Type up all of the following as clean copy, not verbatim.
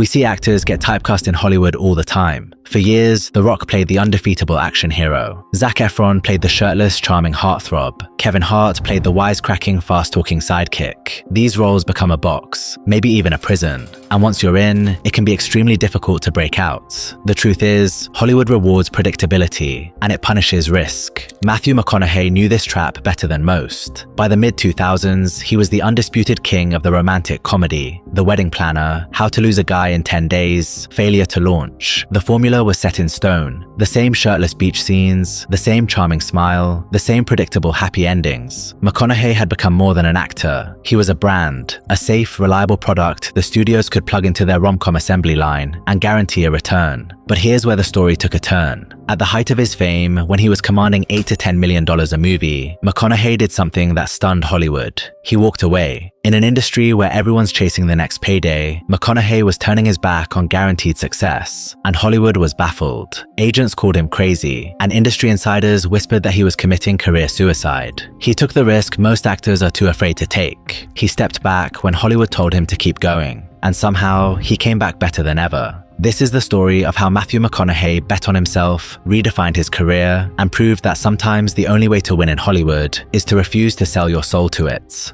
We see actors get typecast in Hollywood all the time. For years, The Rock played the undefeatable action hero. Zac Efron played the shirtless, charming heartthrob. Kevin Hart played the wisecracking, fast-talking sidekick. These roles become a box, maybe even a prison. And once you're in, it can be extremely difficult to break out. The truth is, Hollywood rewards predictability, and it punishes risk. Matthew McConaughey knew this trap better than most. By the mid-2000s, he was the undisputed king of the romantic comedy. The Wedding Planner, How to Lose a Guy in 10 Days, Failure to Launch. The formula was set in stone. The same shirtless beach scenes, the same charming smile, the same predictable happy endings. McConaughey had become more than an actor. He was a brand, a safe, reliable product the studios could plug into their rom-com assembly line and guarantee a return. But here's where the story took a turn. At the height of his fame, when he was commanding $8 to $10 million a movie, McConaughey did something that stunned Hollywood. He walked away. In an industry where everyone's chasing the next payday, McConaughey was turning his back on guaranteed success, and Hollywood was baffled. Agents called him crazy, and industry insiders whispered that he was committing career suicide. He took the risk most actors are too afraid to take. He stepped back when Hollywood told him to keep going, and somehow he came back better than ever. This is the story of how Matthew McConaughey bet on himself, redefined his career, and proved that sometimes the only way to win in Hollywood is to refuse to sell your soul to it.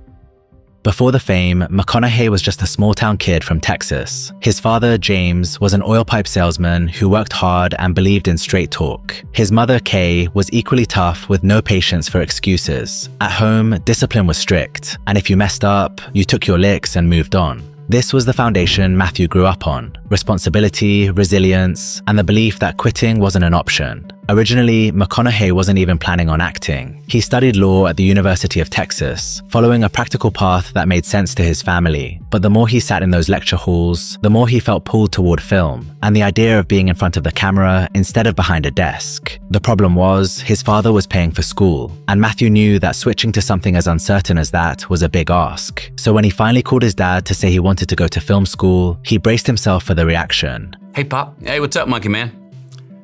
Before the fame, McConaughey was just a small-town kid from Texas. His father, James, was an oil pipe salesman who worked hard and believed in straight talk. His mother, Kay, was equally tough with no patience for excuses. At home, discipline was strict, and if you messed up, you took your licks and moved on. This was the foundation Matthew grew up on: responsibility, resilience, and the belief that quitting wasn't an option. Originally, McConaughey wasn't even planning on acting. He studied law at the University of Texas, following a practical path that made sense to his family. But the more he sat in those lecture halls, the more he felt pulled toward film, and the idea of being in front of the camera instead of behind a desk. The problem was, his father was paying for school, and Matthew knew that switching to something as uncertain as that was a big ask. So when he finally called his dad to say he wanted to go to film school, he braced himself for the reaction. Hey, Pop. Hey, what's up, monkey man?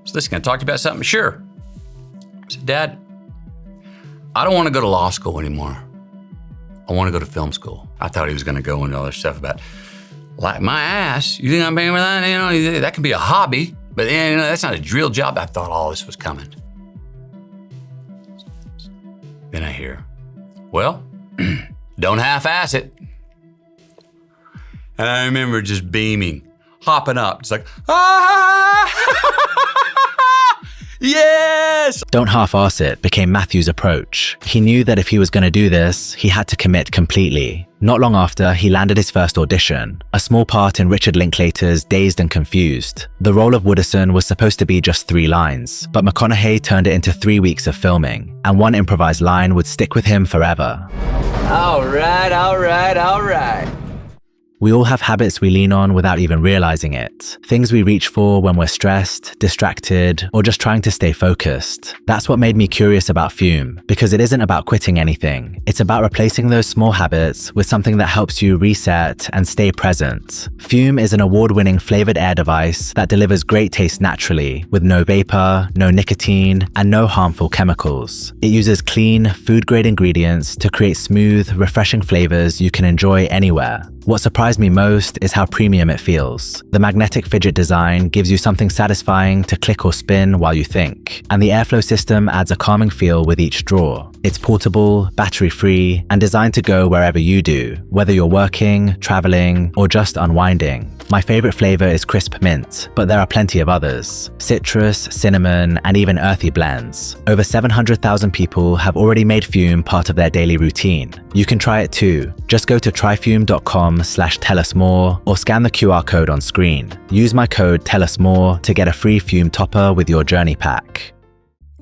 So listen, can I talk to you about something? Sure. I said, Dad, I don't want to go to law school anymore. I want to go to film school. I thought he was going to go into all this stuff about, like, my ass. You think I'm paying for that? You know, that can be a hobby, but you know, that's not a real job. I thought all this was coming. Then I hear, well, don't half-ass it. And I remember just beaming, hopping up. It's like, yes! Don't half-ass it became Matthew's approach. He knew that if he was going to do this, he had to commit completely. Not long after, he landed his first audition, a small part in Richard Linklater's Dazed and Confused. The role of Wooderson was supposed to be just 3 lines, but McConaughey turned it into 3 weeks of filming, and one improvised line would stick with him forever. All right, all right, all right. We all have habits we lean on without even realizing it. Things we reach for when we're stressed, distracted, or just trying to stay focused. That's what made me curious about Fume, because it isn't about quitting anything. It's about replacing those small habits with something that helps you reset and stay present. Fume is an award-winning flavored air device that delivers great taste naturally, with no vapor, no nicotine, and no harmful chemicals. It uses clean, food-grade ingredients to create smooth, refreshing flavors you can enjoy anywhere. What surprised me most is how premium it feels. The magnetic fidget design gives you something satisfying to click or spin while you think, and the airflow system adds a calming feel with each draw. It's portable, battery-free, and designed to go wherever you do, whether you're working, traveling, or just unwinding. My favorite flavor is crisp mint, but there are plenty of others. Citrus, cinnamon, and even earthy blends. Over 700,000 people have already made Fume part of their daily routine. You can try it too. Just go to tryfume.com/tellusmore or scan the QR code on screen. Use my code TELLUSMORE to get a free Fume topper with your journey pack.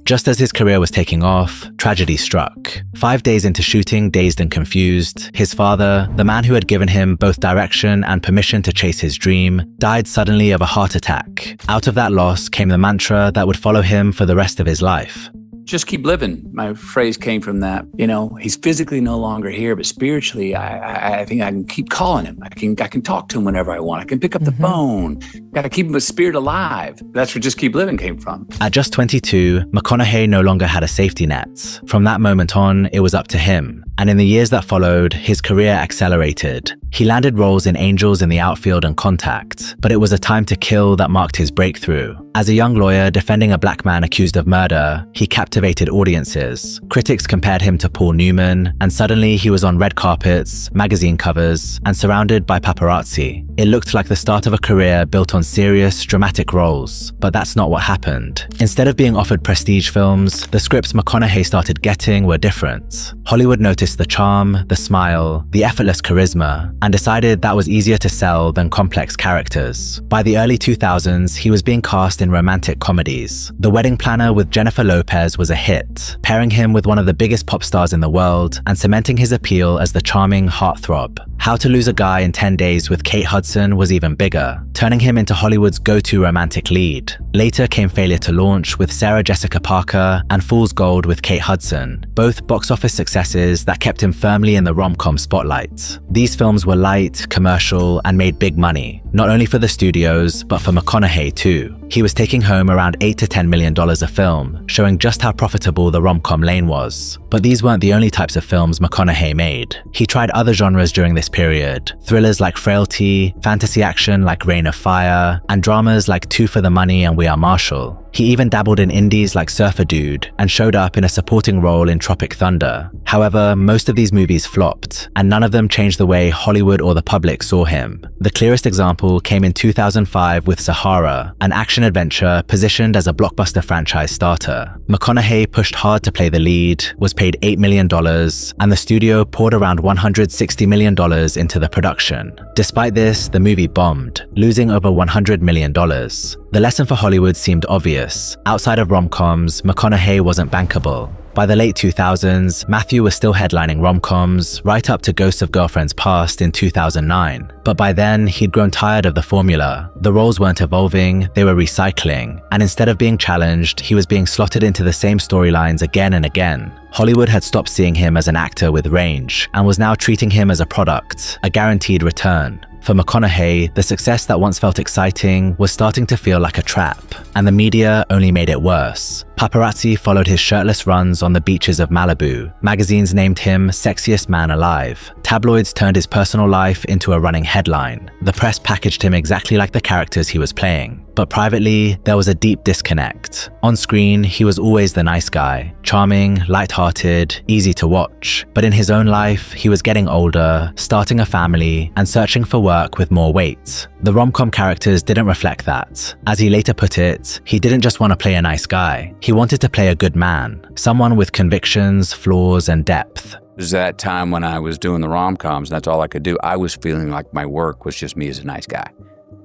Just as his career was taking off, tragedy struck. 5 days into shooting Dazed and Confused, his father, the man who had given him both direction and permission to chase his dream, died suddenly of a heart attack. Out of that loss came the mantra that would follow him for the rest of his life. Just keep living. My phrase came from that. You know, he's physically no longer here, but spiritually, I think I can keep calling him. I can talk to him whenever I want. I can pick up the phone. Got to keep his spirit alive. That's where Just Keep Living came from. At just 22, McConaughey no longer had a safety net. From that moment on, it was up to him. and in the years that followed, his career accelerated. He landed roles in Angels in the Outfield and Contact, but it was a time to kill that marked his breakthrough. As a young lawyer defending a black man accused of murder, he captivated audiences. Critics compared him to Paul Newman, and suddenly he was on red carpets, magazine covers, and surrounded by paparazzi. It looked like the start of a career built on serious, dramatic roles, but that's not what happened. Instead of being offered prestige films, the scripts McConaughey started getting were different. Hollywood noticed the charm, the smile, the effortless charisma, and decided that was easier to sell than complex characters. By the early 2000s, he was being cast in romantic comedies. The Wedding Planner with Jennifer Lopez was a hit, pairing him with one of the biggest pop stars in the world and cementing his appeal as the charming heartthrob. How to Lose a Guy in 10 Days with Kate Hudson was even bigger, turning him into Hollywood's go-to romantic lead. Later came Failure to Launch with Sarah Jessica Parker and Fool's Gold with Kate Hudson, both box office successes that kept him firmly in the rom-com spotlight. These films were light, commercial, and made big money, not only for the studios, but for McConaughey too. He was taking home around $8 to $10 million a film, showing just how profitable the rom-com lane was. But these weren't the only types of films McConaughey made. He tried other genres during this period, thrillers like Frailty, fantasy action like Reign of Fire, and dramas like Two for the Money and We Are Marshall. He even dabbled in indies like Surfer Dude and showed up in a supporting role in Tropic Thunder. However, most of these movies flopped, and none of them changed the way Hollywood or the public saw him. The clearest example came in 2005 with Sahara, an action-adventure positioned as a blockbuster franchise starter. McConaughey pushed hard to play the lead, was paid $8 million, and the studio poured around $160 million into the production. Despite this, the movie bombed, losing over $100 million. The lesson for Hollywood seemed obvious. Outside of rom-coms, McConaughey wasn't bankable. By the late 2000s, Matthew was still headlining rom-coms, right up to Ghosts of Girlfriends Past in 2009. But by then, he'd grown tired of the formula. The roles weren't evolving, they were recycling, and instead of being challenged, he was being slotted into the same storylines again and again. Hollywood had stopped seeing him as an actor with range, and was now treating him as a product, a guaranteed return. For McConaughey, the success that once felt exciting was starting to feel like a trap, and the media only made it worse. Paparazzi followed his shirtless runs on the beaches of Malibu. Magazines named him Sexiest Man Alive. Tabloids turned his personal life into a running headline. The press packaged him exactly like the characters he was playing. But privately, there was a deep disconnect. On screen, he was always the nice guy, charming, light-hearted, easy to watch. But in his own life, he was getting older, starting a family, and searching for work with more weight. The rom-com characters didn't reflect that. As he later put it, he didn't just want to play a nice guy. He wanted to play a good man, someone with convictions, flaws, and depth. It was that time when I was doing the rom-coms, and that's all I could do. I was feeling like my work was just me as a nice guy.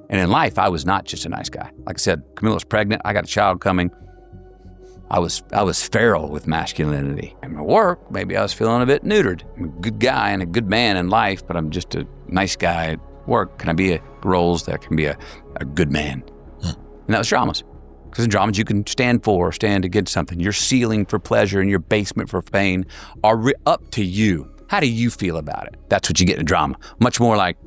And in life, I was not just a nice guy. Like I said, Camilla's pregnant. I got a child coming. I was feral with masculinity. And my work, maybe I was feeling a bit neutered. I'm a good guy and a good man in life, but I'm just a nice guy at work. Can I be roles that can be a good man? And that was dramas. Because in dramas, you can stand against something. Your ceiling for pleasure and your basement for pain are up to you. How do you feel about it? That's what you get in a drama. Much more like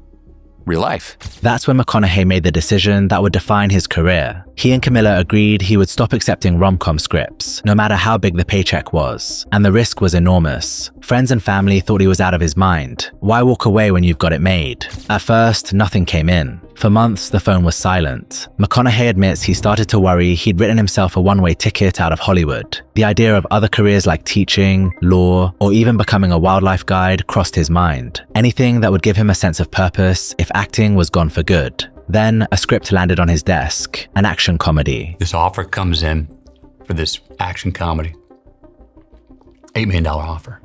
real life. That's when McConaughey made the decision that would define his career. He and Camilla agreed he would stop accepting rom-com scripts, no matter how big the paycheck was, and the risk was enormous. Friends and family thought he was out of his mind. Why walk away when you've got it made? At first, nothing came in. For months, the phone was silent. McConaughey admits he started to worry he'd written himself a one-way ticket out of Hollywood. The idea of other careers like teaching, law, or even becoming a wildlife guide crossed his mind. Anything that would give him a sense of purpose if acting was gone for good. Then, a script landed on his desk, an action comedy. This offer comes in for this action comedy. $8 million offer.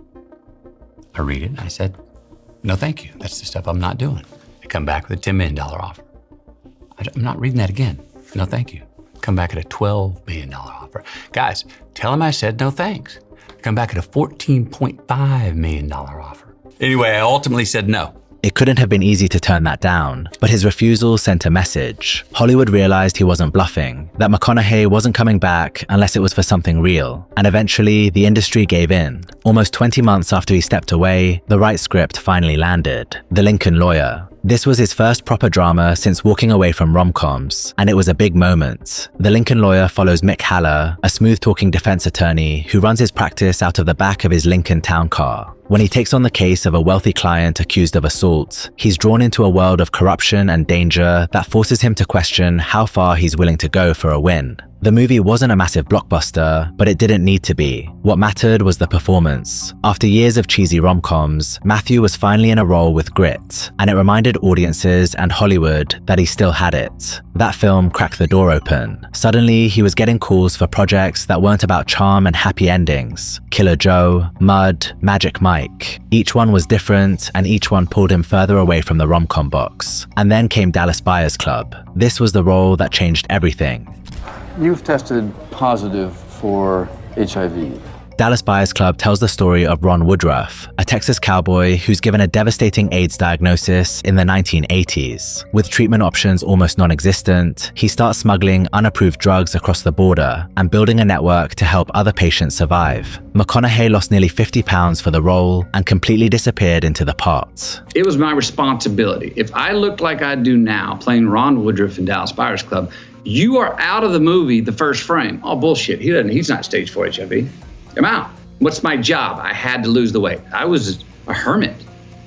I read it and I said, no, thank you. That's the stuff I'm not doing. They come back with a $10 million offer. I'm not reading that again. No, thank you. Come back at a $12 million offer. Guys, tell them I said no thanks. Come back at a $14.5 million offer. Anyway, I ultimately said no. It couldn't have been easy to turn that down, but his refusal sent a message. Hollywood realized he wasn't bluffing, that McConaughey wasn't coming back unless it was for something real, and eventually the industry gave in. Almost 20 months after he stepped away, the right script finally landed, The Lincoln Lawyer. This was his first proper drama since walking away from rom-coms, and it was a big moment. The Lincoln Lawyer follows Mick Haller, a smooth-talking defense attorney who runs his practice out of the back of his Lincoln town car. When he takes on the case of a wealthy client accused of assault, he's drawn into a world of corruption and danger that forces him to question how far he's willing to go for a win. The movie wasn't a massive blockbuster, but it didn't need to be. What mattered was the performance. After years of cheesy rom-coms, Matthew was finally in a role with grit, and it reminded audiences and Hollywood that he still had it. That film cracked the door open. Suddenly, he was getting calls for projects that weren't about charm and happy endings. Killer Joe, Mud, Magic Mike. Each one was different, and each one pulled him further away from the rom-com box. And then came Dallas Buyers Club. This was the role that changed everything. You've tested positive for HIV. Dallas Buyers Club tells the story of Ron Woodruff, a Texas cowboy who's given a devastating AIDS diagnosis in the 1980s. With treatment options almost non-existent, he starts smuggling unapproved drugs across the border and building a network to help other patients survive. McConaughey lost nearly 50 pounds for the role and completely disappeared into the part. It was my responsibility. If I looked like I do now, playing Ron Woodruff in Dallas Buyers Club, you are out of the movie the first frame. Oh, bullshit. He's not stage 4 HIV. I'm out. What's my job? I had to lose the weight. I was a hermit.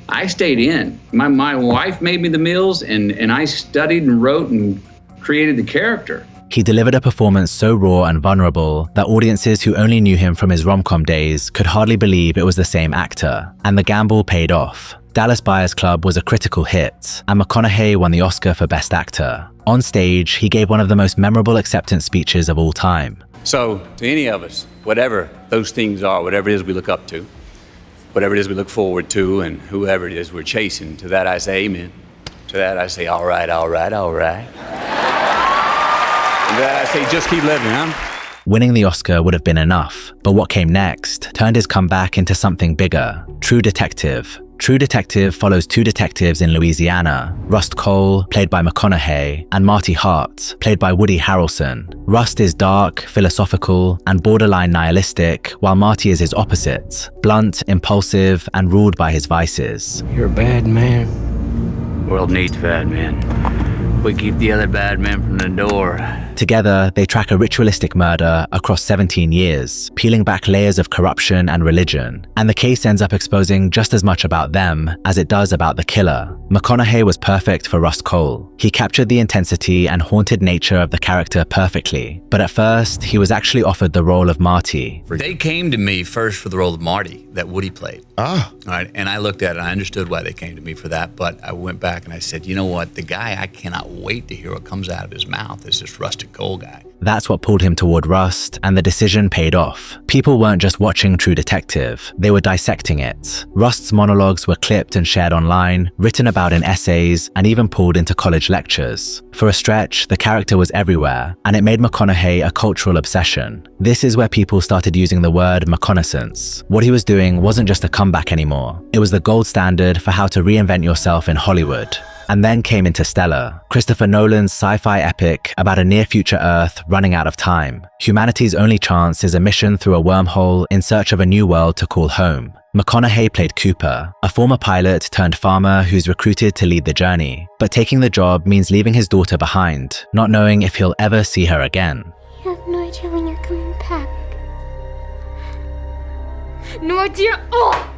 I stayed in. My wife made me the meals, and I studied and wrote and created the character. He delivered a performance so raw and vulnerable that audiences who only knew him from his rom-com days could hardly believe it was the same actor. And the gamble paid off. Dallas Buyers Club was a critical hit, and McConaughey won the Oscar for Best Actor. On stage, he gave one of the most memorable acceptance speeches of all time. So, to any of us, whatever those things are, whatever it is we look up to, whatever it is we look forward to, and whoever it is we're chasing, to that I say amen. To that I say, all right, all right, all right. And to that I say, just keep living, huh? Winning the Oscar would have been enough, but what came next turned his comeback into something bigger. True Detective. True Detective follows two detectives in Louisiana, Rust Cole, played by McConaughey, and Marty Hart, played by Woody Harrelson. Rust is dark, philosophical, and borderline nihilistic, while Marty is his opposite, blunt, impulsive, and ruled by his vices. You're a bad man. World needs bad men. We keep the other bad men from the door. Together, they track a ritualistic murder across 17 years, peeling back layers of corruption and religion. And the case ends up exposing just as much about them as it does about the killer. McConaughey was perfect for Rust Cole. He captured the intensity and haunted nature of the character perfectly. But at first, he was actually offered the role of Marty. They came to me first for the role of Marty that Woody played. All right, and I looked at it and I understood why they came to me for that, but I went back and I said, you know what, the guy I cannot wait to hear what comes out of his mouth is this rustic Cole guy. That's what pulled him toward Rust, and the decision paid off. People weren't just watching True Detective, they were dissecting it. Rust's monologues were clipped and shared online, written about in essays, and even pulled into college lectures. For a stretch, the character was everywhere, and it made McConaughey a cultural obsession. This is where people started using the word McConaissance. What he was doing wasn't just a comeback anymore. It was the gold standard for how to reinvent yourself in Hollywood. And then came Interstellar, Christopher Nolan's sci-fi epic about a near-future Earth running out of time. Humanity's only chance is a mission through a wormhole in search of a new world to call home. McConaughey played Cooper, a former pilot turned farmer who's recruited to lead the journey. But taking the job means leaving his daughter behind, not knowing if he'll ever see her again. You have no idea when you're coming back. No idea. Oh!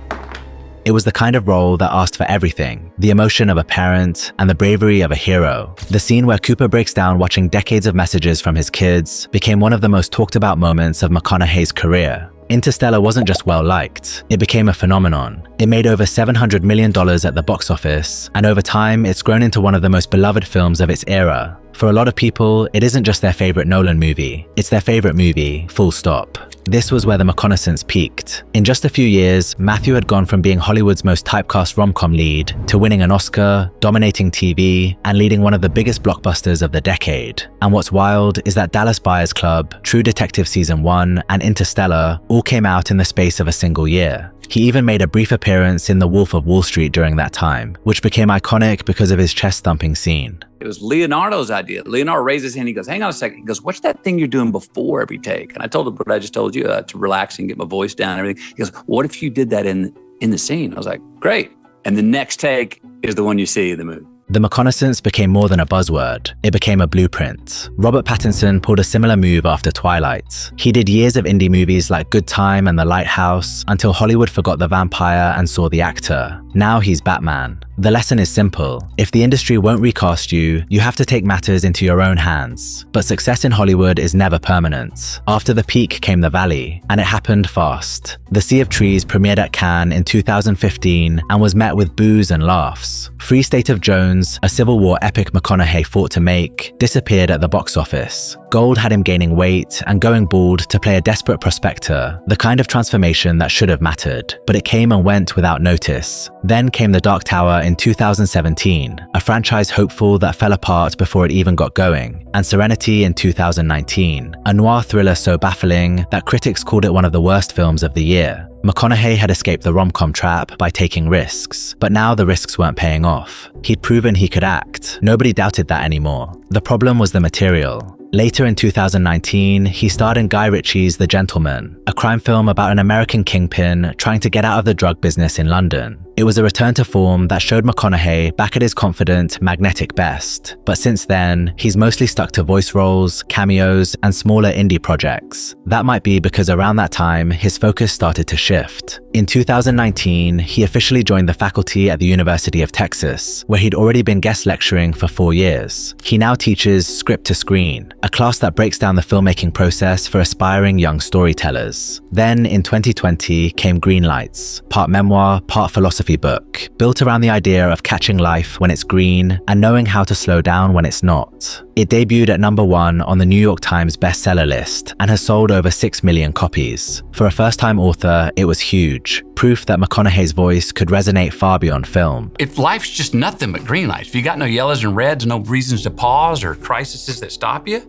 It was the kind of role that asked for everything, the emotion of a parent and the bravery of a hero. The scene where Cooper breaks down watching decades of messages from his kids became one of the most talked about moments of McConaughey's career. Interstellar wasn't just well-liked, it became a phenomenon. It made over $700 million at the box office, and over time, it's grown into one of the most beloved films of its era. For a lot of people, it isn't just their favorite Nolan movie, it's their favorite movie, full stop. This was where the McConaissance peaked. In just a few years, Matthew had gone from being Hollywood's most typecast rom-com lead to winning an Oscar, dominating TV, and leading one of the biggest blockbusters of the decade. And what's wild is that Dallas Buyers Club, True Detective Season 1, and Interstellar all came out in the space of a single year. He even made a brief appearance in The Wolf of Wall Street during that time, which became iconic because of his chest-thumping scene. It was Leonardo's idea. Leonardo raised his hand. He goes, hang on a second. He goes, what's that thing you're doing before every take? And I told him what I just told you, to relax and get my voice down and everything. He goes, what if you did that in the scene? I was like, great. And the next take is the one you see in the movie. The reconnaissance became more than a buzzword. It became a blueprint. Robert Pattinson pulled a similar move after Twilight. He did years of indie movies like Good Time and The Lighthouse until Hollywood forgot the vampire and saw the actor. Now he's Batman. The lesson is simple. If the industry won't recast you, you have to take matters into your own hands. But success in Hollywood is never permanent. After the peak came the valley, and it happened fast. The Sea of Trees premiered at Cannes in 2015 and was met with boos and laughs. Free State of Jones, a Civil War epic McConaughey fought to make, disappeared at the box office. Gold had him gaining weight and going bald to play a desperate prospector, the kind of transformation that should have mattered, but it came and went without notice. Then came The Dark Tower in 2017, a franchise hopeful that fell apart before it even got going, and Serenity in 2019, a noir thriller so baffling that critics called it one of the worst films of the year. McConaughey had escaped the rom-com trap by taking risks, but now the risks weren't paying off. He'd proven he could act. Nobody doubted that anymore. The problem was the material. Later in 2019, he starred in Guy Ritchie's The Gentleman, a crime film about an American kingpin trying to get out of the drug business in London. It was a return to form that showed McConaughey back at his confident, magnetic best. But since then, he's mostly stuck to voice roles, cameos, and smaller indie projects. That might be because around that time, his focus started to shift. In 2019, he officially joined the faculty at the University of Texas, where he'd already been guest lecturing for 4 years. He now teaches script to screen, a class that breaks down the filmmaking process for aspiring young storytellers. Then, in 2020, came Greenlights, part memoir, part philosophy book, built around the idea of catching life when it's green and knowing how to slow down when it's not. It debuted at #1 on the New York Times bestseller list and has sold over 6 million copies. For a first-time author, it was huge, proof that McConaughey's voice could resonate far beyond film. If life's just nothing but green lights, if you got no yellows and reds, no reasons to pause or crises that stop you,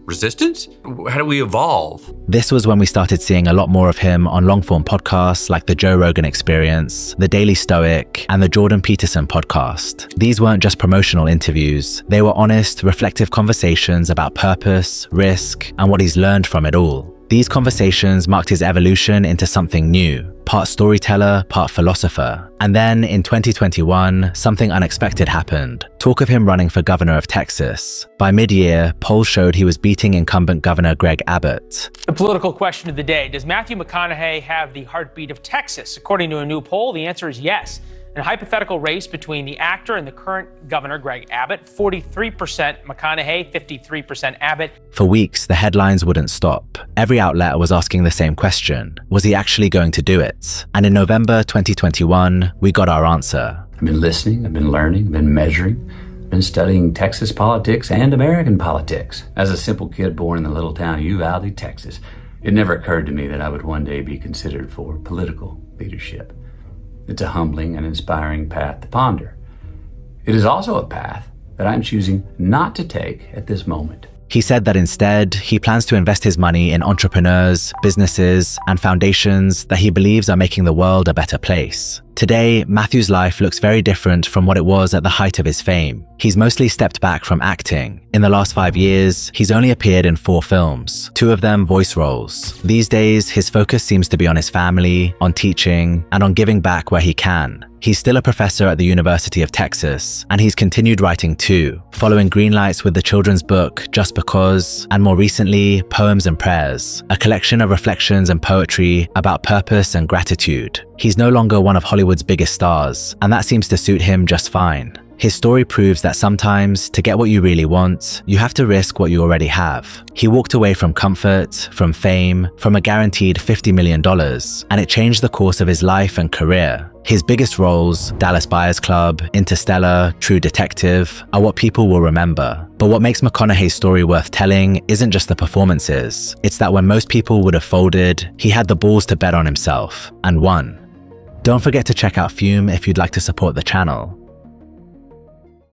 resistance? How do we evolve? This was when we started seeing a lot more of him on long-form podcasts like The Joe Rogan Experience, The Daily Stoic, and The Jordan Peterson Podcast. These weren't just promotional interviews. They were honest, reflective conversations about purpose, risk, and what he's learned from it all. These conversations marked his evolution into something new, part storyteller, part philosopher. And then in 2021, something unexpected happened. Talk of him running for governor of Texas. By mid-year, polls showed he was beating incumbent Governor Greg Abbott. The political question of the day: does Matthew McConaughey have the heartbeat of Texas? According to a new poll, the answer is yes. In a hypothetical race between the actor and the current governor, Greg Abbott, 43% McConaughey, 53% Abbott. For weeks, the headlines wouldn't stop. Every outlet was asking the same question. Was he actually going to do it? And in November 2021, we got our answer. I've been listening, I've been learning, I've been measuring, I've been studying Texas politics and American politics. As a simple kid born in the little town of Uvalde, Texas, it never occurred to me that I would one day be considered for political leadership. It's a humbling and inspiring path to ponder. It is also a path that I'm choosing not to take at this moment. He said that instead, he plans to invest his money in entrepreneurs, businesses, and foundations that he believes are making the world a better place. Today, Matthew's life looks very different from what it was at the height of his fame. He's mostly stepped back from acting. In the last 5 years, he's only appeared in 4 films, 2 of them voice roles. These days, his focus seems to be on his family, on teaching, and on giving back where he can. He's still a professor at the University of Texas, and he's continued writing too, following Greenlights with the children's book Just Because, and more recently, Poems and Prayers, a collection of reflections and poetry about purpose and gratitude. He's no longer one of Hollywood's biggest stars, and that seems to suit him just fine. His story proves that sometimes, to get what you really want, you have to risk what you already have. He walked away from comfort, from fame, from a guaranteed $50 million, and it changed the course of his life and career. His biggest roles, Dallas Buyers Club, Interstellar, True Detective, are what people will remember. But what makes McConaughey's story worth telling isn't just the performances. It's that when most people would have folded, he had the balls to bet on himself, and won. Don't forget to check out Fume if you'd like to support the channel.